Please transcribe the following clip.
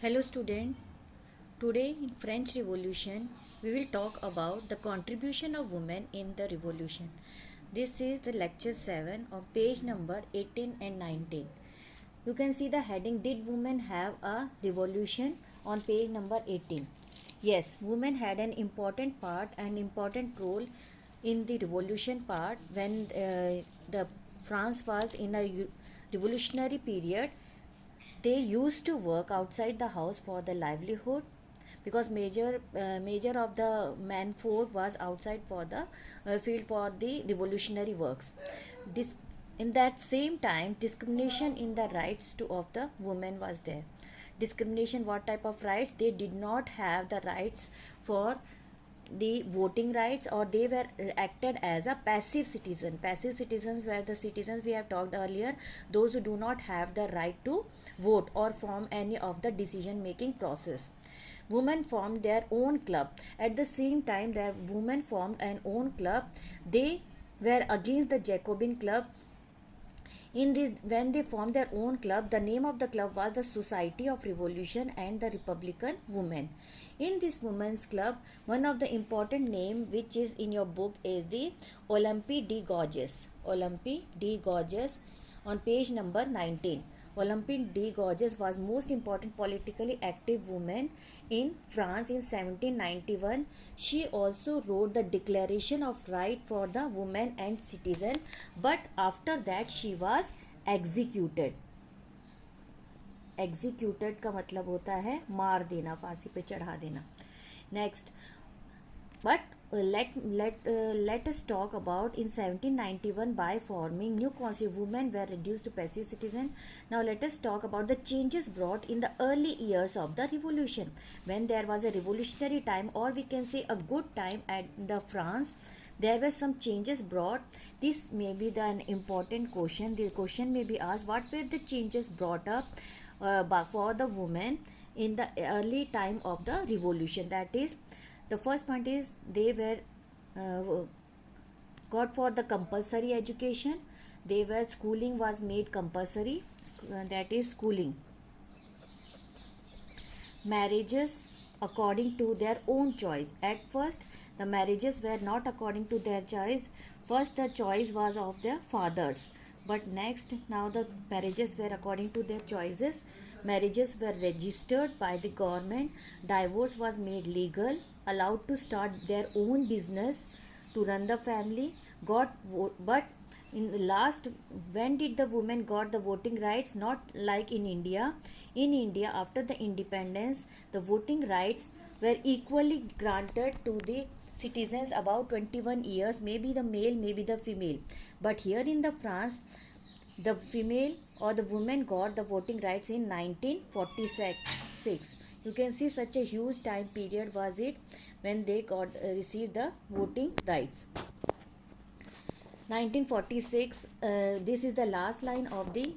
Hello student. Today in French Revolution we will talk about the contribution of women in the revolution. This is the lecture 7 on page number 18 and 19. You can see the heading, Did women have a revolution, on page number 18. Yes, women had an important part and important role in the revolution part when the France was in a revolutionary period. They used to work outside the house for the livelihood because major of the manfolk was outside for the field for the revolutionary works. Dis- in that same time, discrimination in the rights to of the women was there. Discrimination, what type of rights? They did not have the rights for the voting rights, or they were acted as a passive citizen. Passive citizens were the citizens we have talked earlier, those who do not have the right to vote or form any of the decision making process. Women formed their own club. At the same time their women formed an own club. They were against the Jacobin club. In this, when they formed their own club, the name of the club was the Society of Revolution and the Republican Women. In this women's club, one of the important name which is in your book is the Olympie de Gouges. Olympie de Gouges on page number 19. Olympie de Gouges was most important politically active woman in France in 1791. She also wrote the Declaration of Right for the Woman and Citizen, but after that she was executed. Executed का मतलब होता है मार देना, फांसी पे चढ़ा देना. Next, but let us talk about in 1791 by forming new constitution, women were reduced to passive citizen. Now let us talk about the changes brought in the early years of the revolution, when there was a revolutionary time, or we can say a good time at the France. There were some changes brought. This may be an important question. The question may be asked, what were the changes brought up for the women in the early time of the revolution? That is, the first point is they were got for the compulsory education. They were schooling was made compulsory, that is schooling. Marriages according to their own choice. At first the marriages were not according to their choice. First the choice was of their fathers, but next now the marriages were according to their choices. Marriages were registered by the government. Divorce was made legal. Allowed to start their own business to run the family. Got vote, but in the last, when did the women got the voting rights? Not like in India. In India, after the independence, the voting rights were equally granted to the citizens above 21 years, maybe the male, maybe the female. But here in the France, the female or the women got the voting rights in 1946. You can see such a huge time period was it when they got received the voting rights. 1946, this is the last line of the